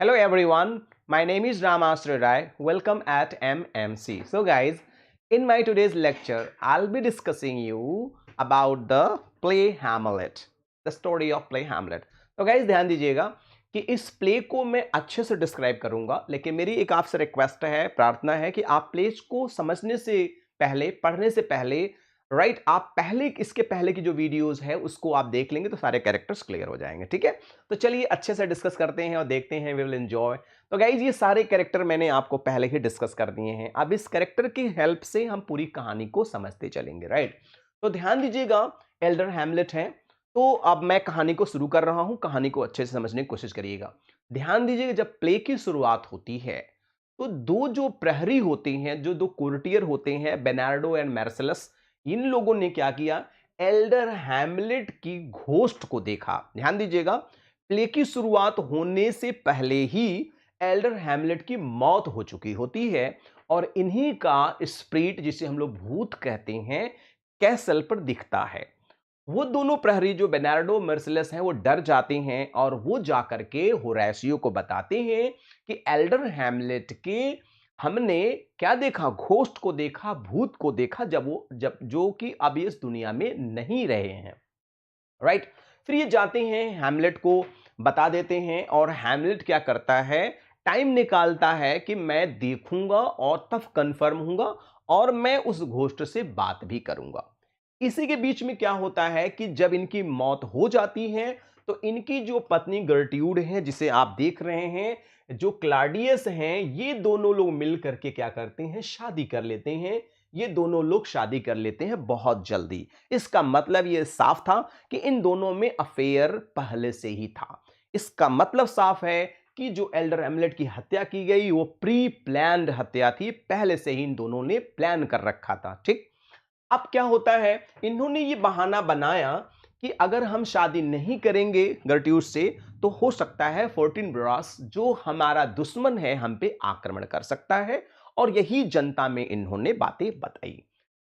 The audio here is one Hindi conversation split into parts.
Hello everyone, my name is Ramasri Rai. Welcome at MMC. So guys, in my today's lecture, I'll be discussing you about the play Hamlet, the story of play Hamlet. तो guys ध्यान दीजिएगा कि इस प्ले को मैं अच्छे से डिस्क्राइब करूंगा, लेकिन मेरी एक आपसे रिक्वेस्ट है, प्रार्थना है कि आप प्लेस को समझने से पहले, पढ़ने से पहले राइट आप पहले इसके पहले की जो वीडियोस है उसको आप देख लेंगे तो सारे कैरेक्टर्स क्लियर हो जाएंगे। ठीक है, तो चलिए अच्छे से डिस्कस करते हैं और देखते हैं, वी विल एंजॉय। तो गाइज ये सारे कैरेक्टर मैंने आपको पहले ही डिस्कस कर दिए हैं, अब इस कैरेक्टर की हेल्प से हम पूरी कहानी को समझते चलेंगे। राइट, तो ध्यान दीजिएगा, एल्डर हैमलेट है। तो अब मैं कहानी को शुरू कर रहा हूं, कहानी को अच्छे से समझने की कोशिश करिएगा। ध्यान दीजिएगा, जब प्ले की शुरुआत होती है तो दो जो प्रहरी होते हैं, जो दो कोर्टियर होते हैं, बेनार्डो एंड मार्सेलस, इन लोगों ने क्या किया, एल्डर हैमलेट की घोस्ट को देखा। ध्यान दीजिएगा, प्ले की शुरुआत होने से पहले ही एल्डर हैमलेट की मौत हो चुकी होती है और इन्हीं का स्पिरिट, जिसे हम लोग भूत कहते हैं, कैसल पर दिखता है। वो दोनों प्रहरी जो बेनार्डो मर्सिलस हैं वो डर जाते हैं और वो जाकर के होरेशियो को बताते हैं कि एल्डर हैमलेट के हमने क्या देखा, घोस्ट को देखा, भूत को देखा, जब जो कि अब इस दुनिया में नहीं रहे हैं। राइट, फिर ये जाते हैं हैमलेट को बता देते हैं और हैमलेट क्या करता है, टाइम निकालता है कि मैं देखूंगा और तब कंफर्म होऊंगा और मैं उस घोस्ट से बात भी करूंगा। इसी के बीच में क्या होता है कि जब इनकी मौत हो जाती है तो इनकी जो पत्नी गर्ट्यूड है, जिसे आप देख रहे हैं, जो क्लाडियस हैं, ये दोनों लोग मिल करके क्या करते हैं, शादी कर लेते हैं। ये दोनों लोग शादी कर लेते हैं बहुत जल्दी। इसका मतलब ये साफ था कि इन दोनों में अफेयर पहले से ही था। इसका मतलब साफ है कि जो एल्डर हैमलेट की हत्या की गई वो प्री प्लान्ड हत्या थी, पहले से ही इन दोनों ने प्लान कर रखा था। ठीक, अब क्या होता है, इन्होंने ये बहाना बनाया कि अगर हम शादी नहीं करेंगे गर्ट्यूड से तो हो सकता है फोर्टिन ब्रास, जो हमारा दुश्मन है, हम पे आक्रमण कर सकता है, और यही जनता में इन्होंने बातें बताई।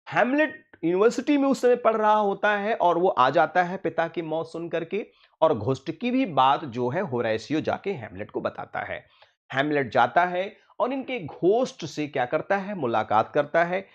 हैमलेट यूनिवर्सिटी में उस समय पढ़ रहा होता है और वो आ जाता है पिता की मौत सुन करके, और घोस्ट की भी बात जो है होरेशियो जाके हैमलेट को बताता है। हैमलेट जाता है और इनके घोस्ट से क्या करता है, मुलाकात करता है।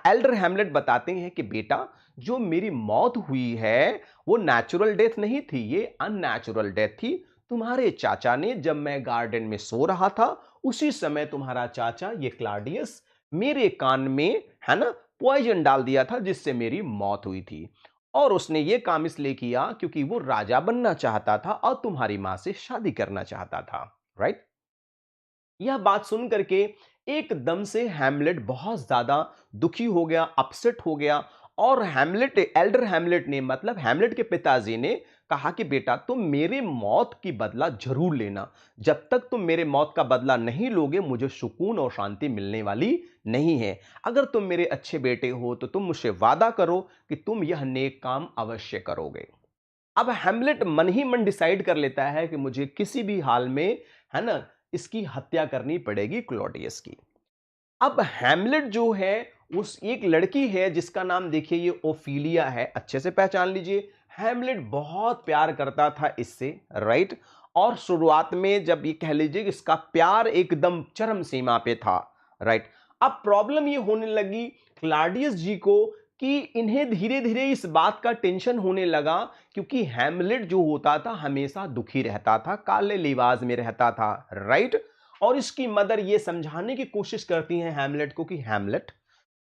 एल्डर हैमलेट बताते हैं कि बेटा, जो मेरी मौत हुई है वो नेचुरल डेथ नहीं थी, ये अननेचुरल डेथ थी। तुम्हारे चाचा ने, जब मैं गार्डन में सो रहा था, उसी समय तुम्हारा चाचा ये क्लाडियस मेरे कान में, है ना, पॉइजन डाल दिया था, जिससे मेरी मौत हुई थी। और उसने ये काम इसलिए किया क्योंकि वो राजा बनना चाहता था और तुम्हारी मां से शादी करना चाहता था। राइट, यह बात सुन करके एकदम से हैमलेट बहुत ज्यादा दुखी हो गया, अपसेट हो गया। और हैमलेट, एल्डर हैमलेट ने, मतलब हैमलेट के पिताजी ने कहा कि बेटा, तुम मेरे मौत की बदला जरूर लेना। जब तक तुम मेरे मौत का बदला नहीं लोगे मुझे सुकून और शांति मिलने वाली नहीं है। अगर तुम मेरे अच्छे बेटे हो तो तुम मुझसे वादा करो कि तुम यह नेक काम अवश्य करोगे। अब हैमलेट मन ही मन डिसाइड कर लेता है कि मुझे किसी भी हाल में, है ना, इसकी हत्या करनी पड़ेगी, क्लॉडियस की। अब हैमलेट जो है, उस एक लड़की है जिसका नाम देखिए ये ओफीलिया है, अच्छे से पहचान लीजिए। हैमलेट बहुत प्यार करता था इससे। राइट, और शुरुआत में जब ये कह लीजिए कि इसका प्यार एकदम चरम सीमा पे था। राइट, अब प्रॉब्लम ये होने लगी क्लाडियस जी को कि इन्हें धीरे धीरे इस बात का टेंशन होने लगा, क्योंकि हैमलेट जो होता था हमेशा दुखी रहता था, काले लिबास में रहता था। राइट, और इसकी मदर ये समझाने की कोशिश करती हैं हैमलेट को कि हैमलेट,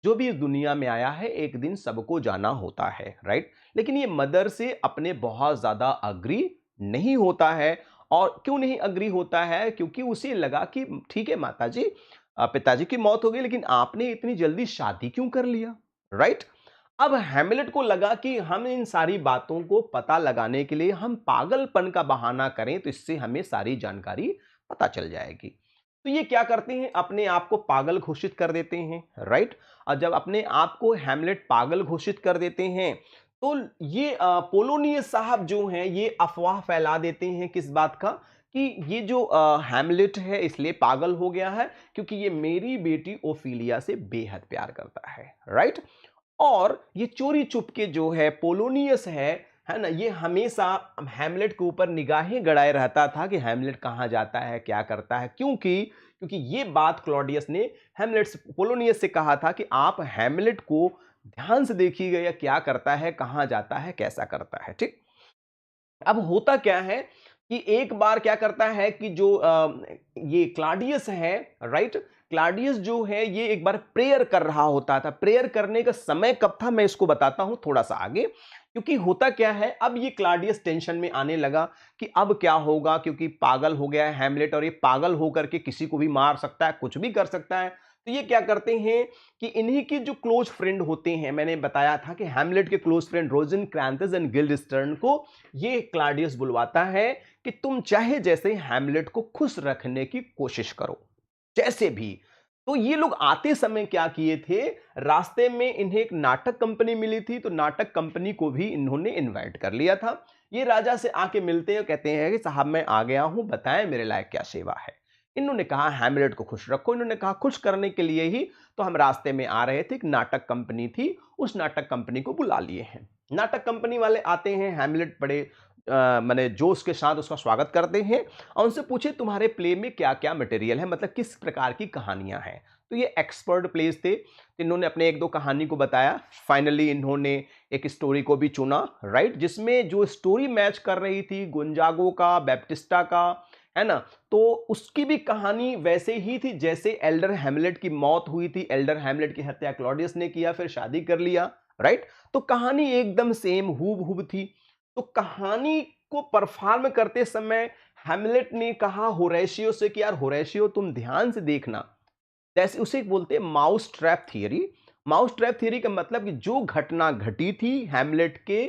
जो भी इस दुनिया में आया है एक दिन सबको जाना होता है। राइट, लेकिन ये मदर से अपने बहुत ज्यादा अग्री नहीं होता है। और क्यों नहीं अग्री होता है, क्योंकि उसे लगा कि ठीक है माताजी, पिताजी की मौत हो गई, लेकिन आपने इतनी जल्दी शादी क्यों कर लिया। राइट, अब हैमलेट को लगा कि हम इन सारी बातों को पता लगाने के लिए हम पागलपन का बहाना करें तो इससे हमें सारी जानकारी पता चल जाएगी। तो ये क्या करते हैं, अपने आप को पागल घोषित कर देते हैं। राइट, और जब अपने आप को हैमलेट पागल घोषित कर देते हैं तो ये पोलोनियस साहब जो हैं ये अफवाह फैला देते हैं, किस बात का, कि ये जो हैमलेट है इसलिए पागल हो गया है क्योंकि ये मेरी बेटी ओफीलिया से बेहद प्यार करता है। राइट, और ये चोरी चुपके जो है पोलोनियस है ना, ये हमेशा हैमलेट के ऊपर निगाहें गड़ाए रहता था कि हैमलेट कहाँ जाता है, क्या करता है, क्योंकि क्योंकि ये बात क्लॉडियस ने हैमलेट से, पोलोनियस से कहा था कि आप हैमलेट को ध्यान से देखिएगा, या क्या करता है, कहाँ जाता है, कैसा करता है। ठीक। अब होता क्या है कि एक बार क्या करता है कि जो ये क्लाडियस है, राइट, क्लाडियस जो है ये एक बार प्रेयर कर रहा होता था। प्रेयर करने का समय कब था मैं इसको बताता हूं थोड़ा सा आगे, क्योंकि होता क्या है, अब ये क्लाडियस टेंशन में आने लगा कि अब क्या होगा, क्योंकि पागल हो गया है हैमलेट, और ये पागल होकर के किसी को भी मार सकता है, कुछ भी कर सकता है। तो ये क्या करते हैं कि इन्हीं के जो क्लोज फ्रेंड होते हैं, मैंने बताया था कि हैमलेट के क्लोज फ्रेंड रोजेनक्रांथिस एंड गिल्डेस्टर्न को ये क्लाडियस बुलवाता है कि तुम चाहे जैसे हैमलेट को खुश रखने की कोशिश करो, जैसे भी। तो ये लोग आते समय क्या किए थे, रास्ते में इन्हें एक नाटक कंपनी मिली थी, तो नाटक कंपनी को भी इन्होंने इनवाइट कर लिया था। ये राजा से आके मिलते हैं, कहते हैं कि साहब मैं आ गया हूं, बताएं मेरे लायक क्या सेवा है। इन्होंने कहा हैमलेट को खुश रखो। इन्होंने कहा खुश करने के लिए ही तो हम रास्ते में आ रहे थे, एक नाटक कंपनी थी, उस नाटक कंपनी को बुला लिए हैं। नाटक कंपनी वाले आते हैं, हैमलेट बड़े माने जोश के साथ उसका स्वागत करते हैं और उनसे पूछे तुम्हारे प्ले में क्या क्या मटेरियल है, मतलब किस प्रकार की कहानियां हैं। तो ये एक्सपर्ट प्लेस थे, तो इन्होंने अपने एक दो कहानी को बताया। फाइनली इन्होंने एक स्टोरी को भी चुना, राइट, जिसमें जो स्टोरी मैच कर रही थी गोंजागो का, बैप्टिस्टा का, है ना, तो उसकी भी कहानी वैसे ही थी जैसे एल्डर हैमलेट की मौत हुई थी। एल्डर हैमलेट की हत्या क्लॉडियस ने किया, फिर शादी कर लिया, राइट। तो कहानी एकदम सेम हूबहू थी। तो कहानी को परफॉर्म करते समय हैमलेट ने कहा होरेशियो से कि यार होरेशियो तुम ध्यान से देखना, जैसे उसे बोलते हैं mouse trap theory. Mouse trap theory का मतलब कि जो घटना घटी थी हैमलेट के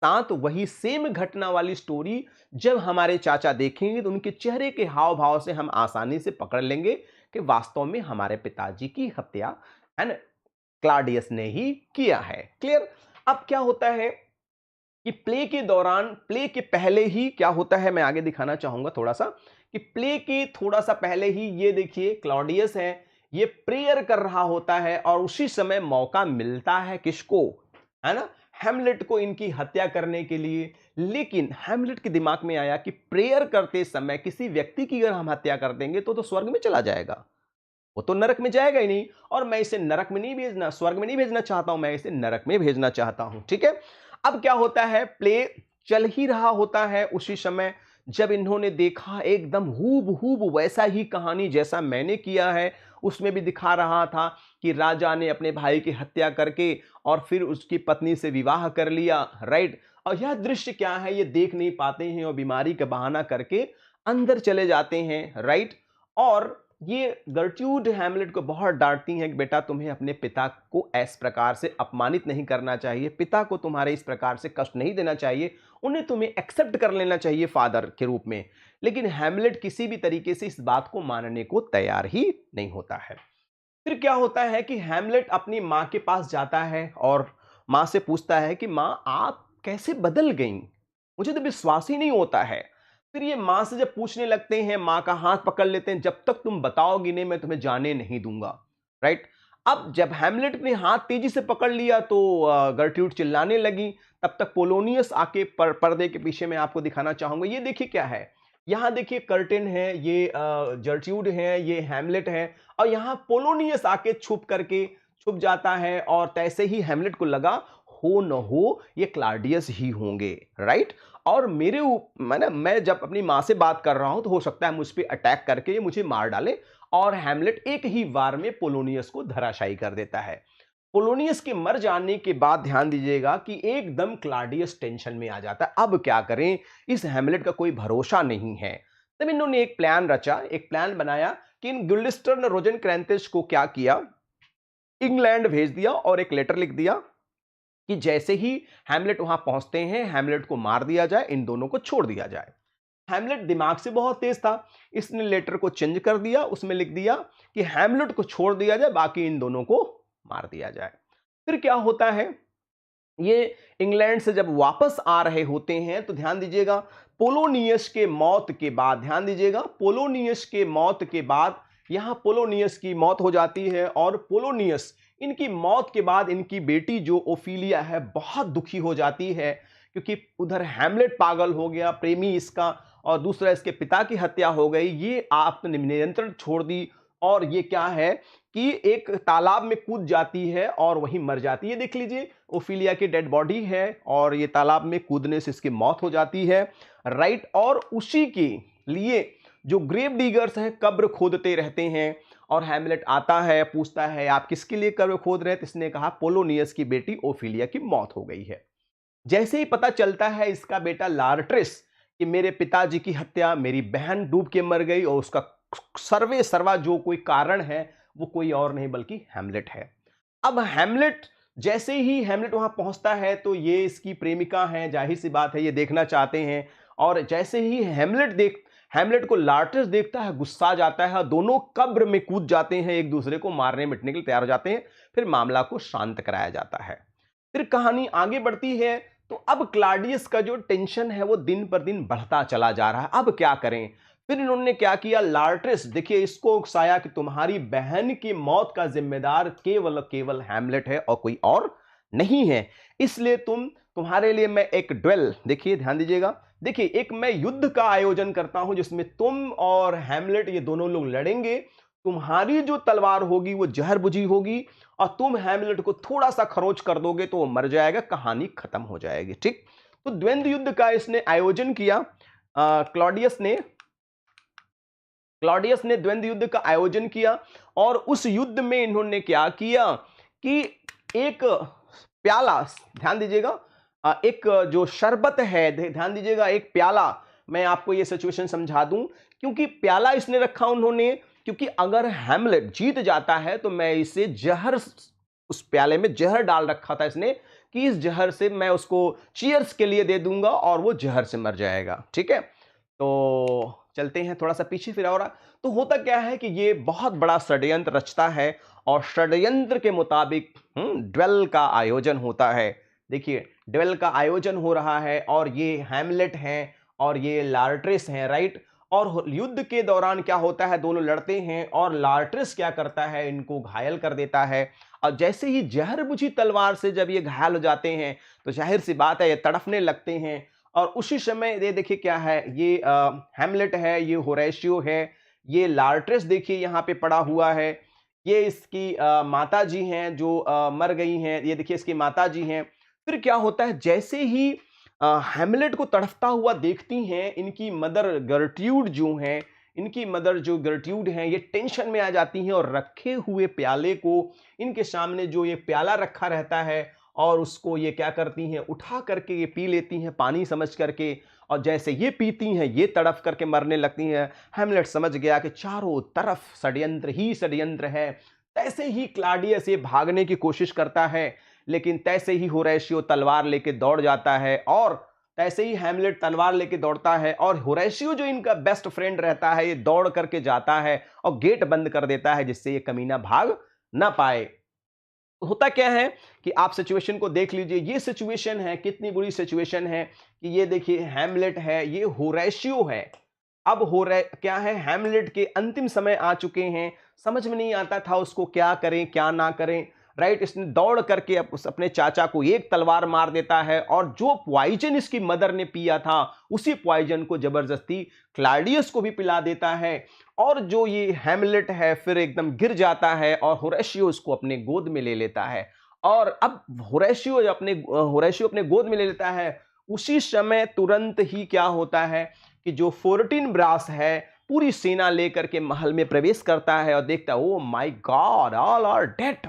साथ, वही सेम घटना वाली स्टोरी जब हमारे चाचा देखेंगे तो उनके चेहरे के हाव भाव से हम आसानी से पकड़ लेंगे कि वास्तव में हमारे पिताजी की हत्या, है ना, क्लाडियस ने ही किया है। क्लियर। अब क्या होता है कि प्ले के दौरान, प्ले के पहले ही क्या होता है मैं आगे दिखाना चाहूंगा थोड़ा सा, कि प्ले के थोड़ा सा पहले ही ये देखिए क्लॉडियस है, ये प्रेयर कर रहा होता है और उसी समय मौका मिलता है किसको, है ना, हैमलेट को इनकी हत्या करने के लिए। लेकिन हैमलेट के दिमाग में आया कि प्रेयर करते समय किसी व्यक्ति की अगर हम हत्या कर देंगे तो स्वर्ग में चला जाएगा, वो तो नरक में जाएगा ही नहीं, और मैं इसे नरक में नहीं भेजना, स्वर्ग में नहीं भेजना चाहता हूं, मैं इसे नरक में भेजना चाहता हूं। ठीक है। अब क्या होता है, प्ले चल ही रहा होता है उसी समय जब इन्होंने देखा एकदम हूबहू वैसा ही कहानी जैसा मैंने किया है, उसमें भी दिखा रहा था कि राजा ने अपने भाई की हत्या करके और फिर उसकी पत्नी से विवाह कर लिया, राइट। और यह दृश्य क्या है, ये देख नहीं पाते हैं और बीमारी का बहाना करके अंदर चले जाते हैं, राइट। और ये गर्ट्यूड हैमलेट को बहुत डांटती हैं कि बेटा तुम्हें अपने पिता को इस प्रकार से अपमानित नहीं करना चाहिए, पिता को तुम्हारे इस प्रकार से कष्ट नहीं देना चाहिए, उन्हें तुम्हें एक्सेप्ट कर लेना चाहिए फादर के रूप में। लेकिन हैमलेट किसी भी तरीके से इस बात को मानने को तैयार ही नहीं होता है। फिर क्या होता है कि हैमलेट अपनी माँ के पास जाता है और माँ से पूछता है कि माँ आप कैसे बदल गईं, मुझे तो विश्वास ही नहीं होता है। फिर ये माँ से जब पूछने लगते हैं, माँ का हाथ पकड़ लेते हैं, जब तक तुम बताओगी नहीं मैं तुम्हें जाने नहीं दूंगा, राइट। अब जब हैमलेट ने हाथ तेजी से पकड़ लिया तो गर्ट्रूड चिल्लाने लगी। तब तक पोलोनियस आके पर्दे के पीछे मैं आपको दिखाना चाहूंगा। ये देखिए क्या है, यहाँ देखिए कर्टेन है, ये जर्ट्रूड है, ये हैमलेट है, और यहाँ पोलोनियस आके छुप जाता है। और तैसे ही हैमलेट को लगा हो न हो ये क्लाडियस ही होंगे, राइट। और मैं जब अपनी माँ से बात कर रहा हूं तो हो सकता है मुझ पर अटैक करके ये मुझे मार डाले, और हैमलेट एक ही वार में पोलोनियस को धराशायी कर देता है। पोलोनियस के मर जाने के बाद ध्यान दीजिएगा कि एकदम क्लाडियस टेंशन में आ जाता है। अब क्या करें, इस हैमलेट का कोई भरोसा नहीं है। तब इन्होंने एक प्लान रचा, एक प्लान बनाया कि इन गिल्डेस्टर्न रोजेनक्रांथिस को क्या किया, इंग्लैंड भेज दिया और एक लेटर लिख दिया कि जैसे ही हैमलेट वहां पहुंचते हैं हैमलेट को मार दिया जाए, इन दोनों को छोड़ दिया जाए। हैमलेट दिमाग से बहुत तेज था, इसने लेटर को चेंज कर दिया, उसमें लिख दिया कि हैमलेट को छोड़ दिया जाए, बाकी इन दोनों को मार दिया जाए। फिर क्या होता है, ये इंग्लैंड से जब वापस आ रहे होते हैं तो ध्यान दीजिएगा पोलोनियस के मौत के बाद, ध्यान दीजिएगा पोलोनियस के मौत के बाद, यहां पोलोनियस की मौत हो जाती है। और पोलोनियस, इनकी मौत के बाद इनकी बेटी जो ओफिलिया है बहुत दुखी हो जाती है क्योंकि उधर हैमलेट पागल हो गया, प्रेमी इसका, और दूसरा इसके पिता की हत्या हो गई, ये आपने नियंत्रण छोड़ दी और ये क्या है कि एक तालाब में कूद जाती है और वहीं मर जाती है। देख लीजिए, ओफिलिया की डेड बॉडी है और ये तालाब में कूदने से इसकी मौत हो जाती है, राइट। और उसी के लिए जो ग्रेव डिगर्स हैं कब्र खोदते रहते हैं और हैमलेट आता है, पूछता है आप किसके लिए कब्र खोद रहे हैं, तो इसने कहा पोलोनियस की बेटी ओफिलिया की मौत हो गई है। जैसे ही पता चलता है इसका बेटा लार्ट्रिस कि मेरे पिताजी की हत्या, मेरी बहन डूब के मर गई और उसका सर्वे सर्वा जो कोई कारण है वो कोई और नहीं बल्कि हैमलेट है। अब हैमलेट, जैसे ही हैमलेट वहां पहुंचता है तो ये इसकी प्रेमिका है, जाहिर सी बात है ये देखना चाहते हैं, और जैसे ही हैमलेट को लार्ट्रिस देखता है, गुस्सा जाता है, दोनों कब्र में कूद जाते हैं, एक दूसरे को मारने मिटने के लिए तैयार हो जाते हैं। फिर मामला को शांत कराया जाता है। फिर कहानी आगे बढ़ती है तो अब क्लाडियस का जो टेंशन है वो दिन पर दिन बढ़ता चला जा रहा है। अब क्या करें? फिर इन्होंने क्या किया, लार्ट्रिस, देखिए इसको उकसाया कि तुम्हारी बहन की मौत का जिम्मेदार केवल केवल हैमलेट है और कोई और नहीं है, इसलिए तुम्हारे लिए मैं एक ड्वेल, देखिए ध्यान दीजिएगा, देखिए एक मैं युद्ध का आयोजन करता हूं जिसमें तुम और हैमलेट ये दोनों लोग लड़ेंगे। तुम्हारी जो तलवार होगी वो जहर बुझी होगी और तुम हैमलेट को थोड़ा सा खरोच कर दोगे तो वो मर जाएगा, कहानी खत्म हो जाएगी। ठीक, तो द्वंद्व युद्ध का इसने आयोजन किया। क्लॉडियस ने द्वंद्व युद्ध का आयोजन किया और उस युद्ध में इन्होंने क्या किया कि एक प्याला, ध्यान दीजिएगा, एक जो शरबत है, ध्यान दीजिएगा, एक प्याला, मैं आपको ये सिचुएशन समझा दूं, क्योंकि प्याला इसने रखा उन्होंने, क्योंकि अगर हैमलेट जीत जाता है तो मैं इसे जहर, उस प्याले में जहर डाल रखा था इसने कि इस जहर से मैं उसको चीयर्स के लिए दे दूंगा और वो जहर से मर जाएगा। ठीक है, तो चलते हैं थोड़ा सा पीछे फिर। और तो होता क्या है कि ये बहुत बड़ा षड्यंत्र रचता है और षड्यंत्र के मुताबिक ड्वेल का आयोजन होता है। देखिए ड्वेल का आयोजन हो रहा है और ये हैमलेट हैं और ये लार्ट्रिस हैं, राइट। और युद्ध के दौरान क्या होता है, दोनों लड़ते हैं और लार्ट्रिस क्या करता है, इनको घायल कर देता है। और जैसे ही जहर बुझी तलवार से जब ये घायल हो जाते हैं तो जाहिर सी बात है ये तड़फने लगते हैं। और उसी समय ये देखिए क्या है, ये हैमलेट है, ये होरेशियो है, ये लार्ट्रिस देखिए यहाँ पे पड़ा हुआ है, ये इसकी माता जी हैं जो मर गई हैं, ये देखिए इसकी माता जी हैं। फिर क्या होता है, जैसे ही हैमलेट को तड़फता हुआ देखती हैं, इनकी मदर गर्ट्यूड जो हैं, इनकी मदर जो गर्ट्यूड हैं, ये टेंशन में आ जाती हैं और रखे हुए प्याले को, इनके सामने जो ये प्याला रखा रहता है और उसको ये क्या करती हैं, उठा करके ये पी लेती हैं पानी समझ करके। और जैसे ये पीती हैं ये तड़फ करके मरने लगती हैं। हैमलेट समझ गया कि चारों तरफ षड्यंत्र ही षड्यंत्र है। तैसे ही क्लाडियस ये भागने की कोशिश करता है, लेकिन तैसे ही होरेशियो तलवार लेके दौड़ जाता है और तैसे ही हैमलेट तलवार लेके दौड़ता है और होरेशियो जो इनका बेस्ट फ्रेंड रहता है ये दौड़ करके जाता है और गेट बंद कर देता है जिससे ये कमीना भाग ना पाए। होता क्या है कि आप सिचुएशन को देख लीजिए, ये सिचुएशन है, कितनी बुरी सिचुएशन है कि ये देखिए हैमलेट है, ये होरेशियो है। अब हो रहा क्या है, हैमलेट के अंतिम समय आ चुके हैं, समझ में नहीं आता था उसको क्या करें क्या ना करें, राइट। इसने दौड़ करके अपने चाचा को एक तलवार मार देता है और जो पॉइजन इसकी मदर ने पिया था उसी पॉइजन को जबरदस्ती क्लाडियस को भी पिला देता है। और जो ये हैमलेट है फिर एकदम गिर जाता है और होरेशियो उसको अपने गोद में ले लेता है। और अब होरेशियो अपने गोद में ले लेता है, उसी समय तुरंत ही क्या होता है कि जो 14 ब्रास है पूरी सेना लेकर के महल में प्रवेश करता है और देखता है, oh my God, all are dead,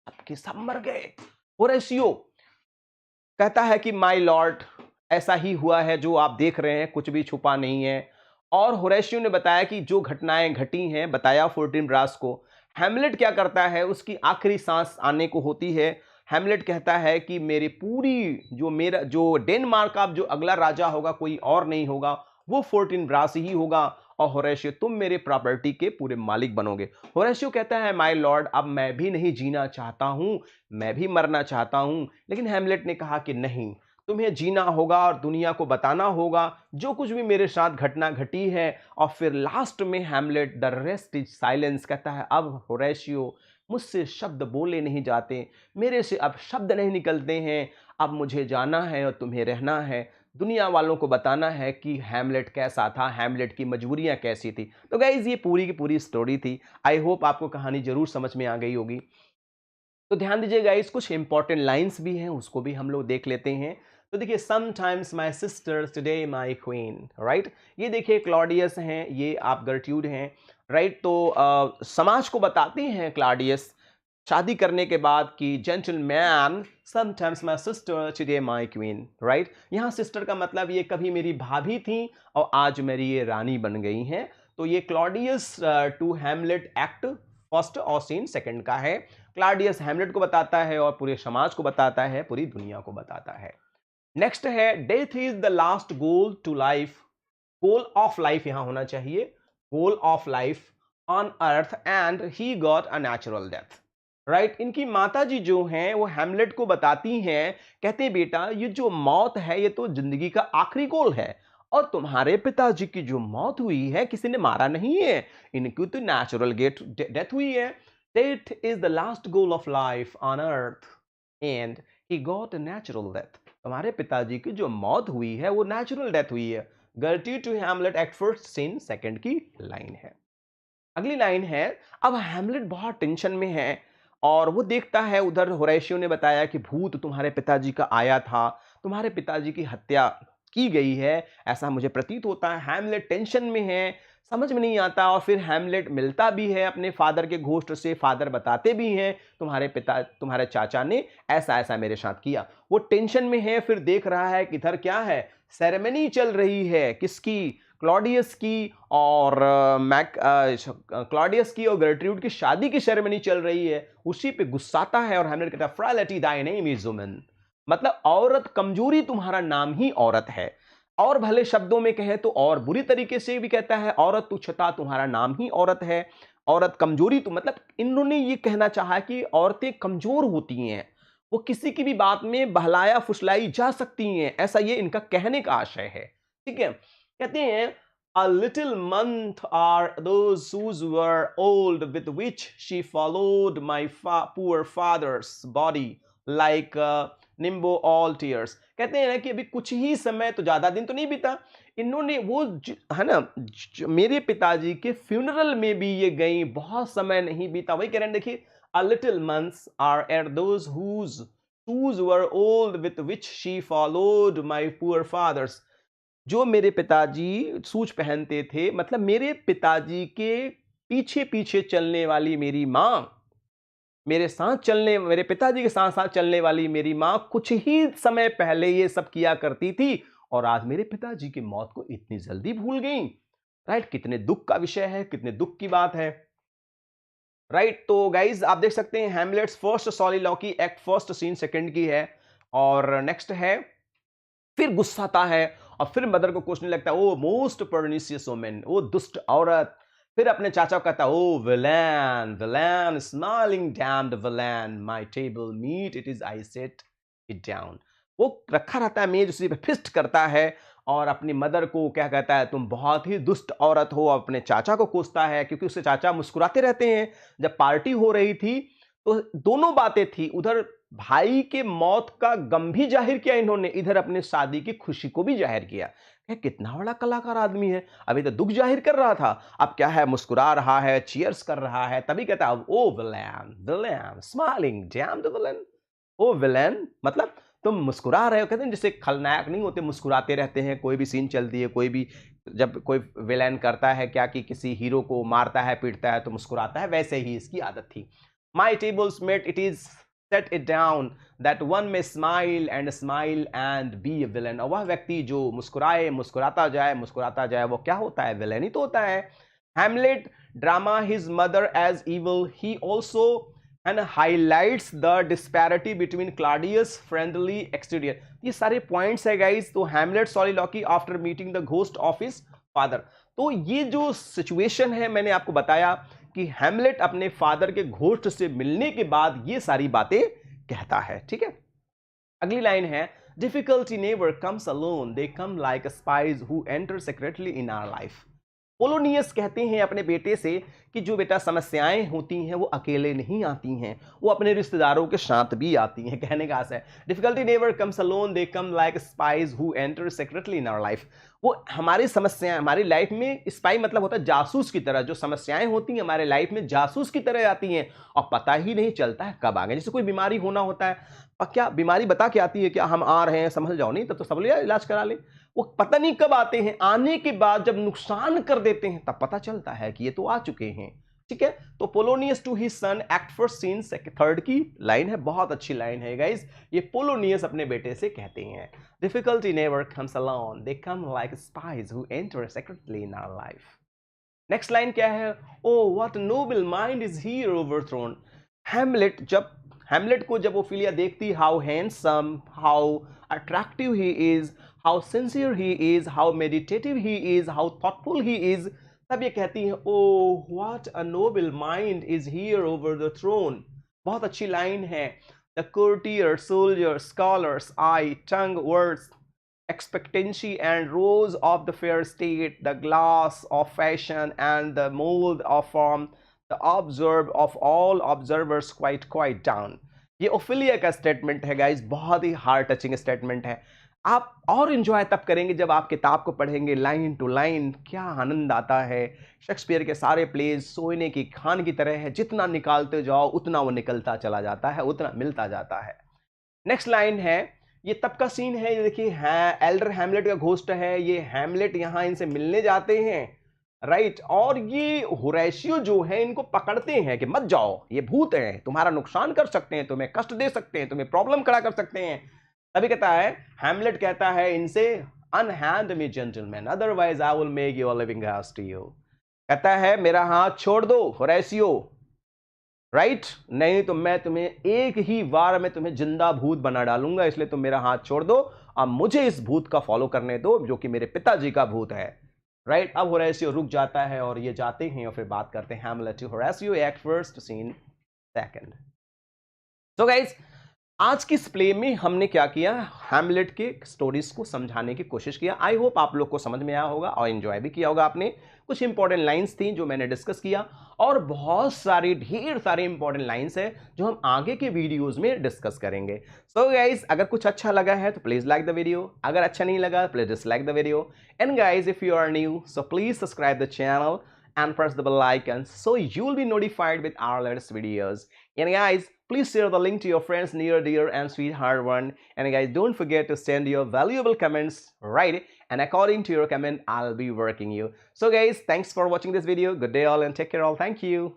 सबके सब मर गए। होरेशियो कहता है कि माय लॉर्ड, ऐसा ही हुआ है जो आप देख रहे हैं, कुछ भी छुपा नहीं है। और होरेशियो ने बताया कि जो घटनाएं घटी हैं, बताया 14 ब्रास को। हैमलेट क्या करता है, उसकी आखिरी सांस आने को होती है, हैमलेट कहता है कि मेरा जो डेनमार्क का जो अगला राजा होगा कोई और नहीं होगा, वो 14 ब्रास ही होगा और होरेशियो तुम मेरे प्रॉपर्टी के पूरे मालिक बनोगे। होरेशियो कहता है माय लॉर्ड, अब मैं भी नहीं जीना चाहता हूं, मैं भी मरना चाहता हूं। लेकिन हैमलेट ने कहा कि नहीं, तुम्हें जीना होगा और दुनिया को बताना होगा जो कुछ भी मेरे साथ घटना घटी है। और फिर लास्ट में Hamlet, the rest is silence, कहता है अब होरेशियो मुझसे शब्द बोले नहीं जाते, मेरे से अब शब्द नहीं निकलते हैं, अब मुझे जाना है और तुम्हें रहना है, दुनिया वालों को बताना है कि हैमलेट कैसा था, हैमलेट की मजबूरियां कैसी थी। तो गाइज ये पूरी की पूरी स्टोरी थी। आई होप आपको कहानी जरूर समझ में आ गई होगी। तो ध्यान दीजिए गाइस, कुछ इंपॉर्टेंट लाइंस भी हैं, उसको भी हम लोग देख लेते हैं। तो देखिए, sometimes my sister today my queen, right. ये देखिए क्लॉडियस हैं, ये आप गर्ट्यूड हैं, राइट। तो समाज को बताते हैं क्लॉडियस शादी करने के बाद कि gentleman sometimes my sister today my queen, right. यहाँ सिस्टर का मतलब ये कभी मेरी भाभी थी और आज मेरी ये रानी बन गई हैं। तो ये Claudius to Hamlet act first और सीन सेकंड का है। क्लॉडियस हैमलेट को बताता है और पूरे समाज को बताता है, पूरी दुनिया को बताता है। नेक्स्ट है, death is the last goal to life. Goal of life यहां होना चाहिए, goal of life on earth and he got a natural death, right. इनकी माता जी जो हैं वो हैमलेट को बताती हैं, कहते हैं बेटा ये जो मौत है ये तो जिंदगी का आखिरी गोल है, और तुम्हारे पिताजी की जो मौत हुई है किसी ने मारा नहीं है, इनकी तो नेचुरल डेथ हुई है। Death is the last goal of life on earth and he got a natural death. तुम्हारे पिताजी की जो मौत हुई है वो नेचुरल डेथ हुई है। गर्टी to Hamlet act first scene second की लाइन है। अगली लाइन है, अब हैमलेट बहुत टेंशन में है और वो देखता है उधर होरेशियो ने बताया कि भूत तुम्हारे पिताजी का आया था, तुम्हारे पिताजी की हत्या की गई है, ऐसा मुझे प्रतीत होता है। हैमलेट टेंशन में है, समझ में नहीं आता, और फिर हैमलेट मिलता भी है अपने फादर के घोस्ट से। फादर बताते भी हैं तुम्हारे चाचा ने ऐसा ऐसा मेरे साथ किया। वो टेंशन में है, फिर देख रहा है कि इधर क्या है, सेरेमनी चल रही है, किसकी, क्लॉडियस की और क्लॉडियस की और गर्ट्रूड की शादी की सेरेमनी चल रही है। उसी पे गुस्साता है और हैमलेट कहता है फ्राइलिटी दाई नेम इज वुमन, मतलब औरत कमजोरी तुम्हारा नाम ही औरत है। और भले शब्दों में कहे तो और बुरी तरीके से भी कहता है, औरत तुच्छता तुम्हारा नाम ही औरत है, औरत कमजोरी तो, मतलब इन्होंने ये कहना चाहा कि औरतें कमजोर होती हैं, वो किसी की भी बात में बहलाया फुसलाई जा सकती हैं, ऐसा ये इनका कहने का आशय है। ठीक है, कहते हैं a little month are those whose were old with which she followed my poor father's body like nimbo all tears। कहते हैं ना कि अभी कुछ ही समय, तो ज्यादा दिन तो नहीं बीता, इन्होंने वो है ना मेरे पिताजी के फ्यूनरल में भी ये गई, बहुत समय नहीं बीता। वही कह रहे हैं, देखिए a little months are at those whose were old with which she followed my poor father's। जो मेरे पिताजी सूच पहनते थे, मतलब मेरे पिताजी के पीछे पीछे चलने वाली मेरी मां, मेरे पिताजी के साथ साथ चलने वाली मेरी मां कुछ ही समय पहले ये सब किया करती थी, और आज मेरे पिताजी की मौत को इतनी जल्दी भूल गई। राइट, कितने दुख का विषय है, कितने दुख की बात है। राइट, तो गाइज आप देख सकते हैं Hamlet's first soliloquy act first scene second की है। और नेक्स्ट है, फिर गुस्साता है और फिर मदर को कोसने लगता है, ओ मोस्ट पर्निशियस वुमन, वो दुष्ट औरत। फिर अपने चाचा को कहता है, O villain villain smiling damned villain, my table meet it is I set it down. वो रखा रहता है मेज, उसी पे फिस्ट करता है और अपनी मदर को क्या कहता है, तुम बहुत ही दुष्ट औरत हो। अपने चाचा को कोसता है क्योंकि उससे चाचा मुस्कुराते रहते हैं। जब पार्टी हो रही थी तो दोनों बातें थी, उधर भाई के मौत का गम भी जाहिर किया इन्होंने, इधर अपने शादी की खुशी को भी जाहिर किया। कितना बड़ा कलाकार आदमी है, अभी तो दुख जाहिर कर रहा था, अब क्या है, मुस्कुरा रहा है, चीयर्स कर रहा है। तभी कहता है, O villain villain smiling damned villain, O villain, मतलब तुम मुस्कुरा रहे हो। कहते हैं जैसे खलनायक नहीं होते, मुस्कुराते रहते हैं, कोई भी सीन चलती है, कोई भी जब कोई विलेन करता है क्या कि किसी हीरो को मारता है पीटता है तो मुस्कुराता है, वैसे ही इसकी आदत थी। My tables meet it is set it down that one may smile and be a villain। और वह व्यक्ति जो मुस्कुराता जाए वो क्या होता है, विलेन ही तो होता है। Hamlet drama his mother as evil, he also and highlights the disparity between Claudius friendly exterior। ये सारे पॉइंट्स है गाइस। तो Hamlet soliloquy after meeting the ghost of his father. तो ये जो सिचुएशन है मैंने आपको बताया कि हैमलेट अपने फादर के घोस्ट से मिलने के बाद ये सारी बातें कहता है। ठीक है, अगली लाइन है, difficulty never comes alone, they come like spies who enter secretly in our life. Polonius कहते हैं अपने बेटे से कि जो बेटा समस्याएं होती हैं वो अकेले नहीं आती हैं, वो अपने रिश्तेदारों के साथ भी आती हैं। कहने का आशा है difficulty never comes alone, they come like spies who enter secretly in our life. वो हमारी समस्याएं हमारी लाइफ में, स्पाई मतलब होता है जासूस की तरह, जो समस्याएं होती हैं हमारे लाइफ में जासूस की तरह आती हैं और पता ही नहीं चलता है कब आ गए। जैसे कोई बीमारी होना होता है, क्या बीमारी बता के आती है, क्या हम आ रहे हैं समझ जाओ, नहीं तब तो सब लिया इलाज करा ले। वो पता नहीं कब आते हैं, आने के बाद जब नुकसान कर देते हैं तब पता चलता है कि ये तो आ चुके हैं। ठीक है, तो Polonius to his son act first scene third की लाइन है, बहुत अच्छी लाइन है गाइस। ये पोलोनियस अपने बेटे से कहते हैं difficulty never comes alone, they come like spies who enter secretly in our life. Next line क्या है, oh what noble mind is here overthrown. Hamlet को जब ओफिलिया देखती, how handsome, how attractive he is, how sincere he is, how meditative he is, how thoughtful he is, तब ये कहती है oh what a noble mind is here over the throne. बहुत अच्छी लाइन है। The courtier, soldier, scholars, eye, tongue, words, expectancy and rose of the fair state, the glass of fashion and the mold of form, the observe of all observers quite down। ये ओफिलिया का स्टेटमेंट है गाइस, बहुत ही हार्ट टचिंग स्टेटमेंट है। आप और इंजॉय तब करेंगे जब आप किताब को पढ़ेंगे लाइन टू लाइन, क्या आनंद आता है। शेक्सपियर के सारे प्लेज सोने की खान की तरह है, जितना निकालते जाओ उतना वो निकलता चला जाता है, उतना मिलता जाता है। नेक्स्ट लाइन है, ये तब का सीन है, ये देखिए एल्डर हैमलेट का घोस्ट है, ये हैमलेट यहां इनसे मिलने जाते हैं, राइट, और ये होरेशियो जो है इनको पकड़ते हैं कि मत जाओ, ये भूत हैं, तुम्हारा नुकसान कर सकते हैं, तुम्हें कष्ट दे सकते हैं, तुम्हें प्रॉब्लम खड़ा कर सकते हैं। तभी कहता है, हैमलेट कहता है इनसे, unhand me gentleman, otherwise I will make you a living घास टू यू। कहता है मेरा हाथ छोड़ दो होरेशियो, राइट, नहीं तो मैं तुम्हें एक ही बार में तुम्हें जिंदा भूत बना डालूंगा, इसलिए तुम मेरा हाथ छोड़ दो, अब मुझे इस भूत का फॉलो करने दो जो कि मेरे पिताजी का भूत है। राइट, अब होरेशियो रुक जाता है और ये जाते हैं और फिर बात करते हैं Hamlet to Horatio, act first scene second. So guys, आज की इस प्ले में हमने क्या किया, हैमलेट के स्टोरीज को समझाने की कोशिश किया। आई होप आप लोग को समझ में आया होगा और एंजॉय भी किया होगा आपने। कुछ इंपॉर्टेंट लाइंस थी जो मैंने डिस्कस किया, और बहुत सारी ढेर सारी इंपॉर्टेंट लाइंस है जो हम आगे के वीडियोस में डिस्कस करेंगे। सो गाइस, अगर कुछ अच्छा लगा है तो प्लीज लाइक द वीडियो, अगर अच्छा नहीं लगा please dislike the video, and guys if you are new so please subscribe the channel and press the bell icon so you'll be notified with our latest videos. And guys, please share the link to your friends, near, dear and sweetheart one. And guys, don't forget to send your valuable comments, right? And according to your comment I'll be working you. So guys, thanks for watching this video. Good day all and take care all. Thank you.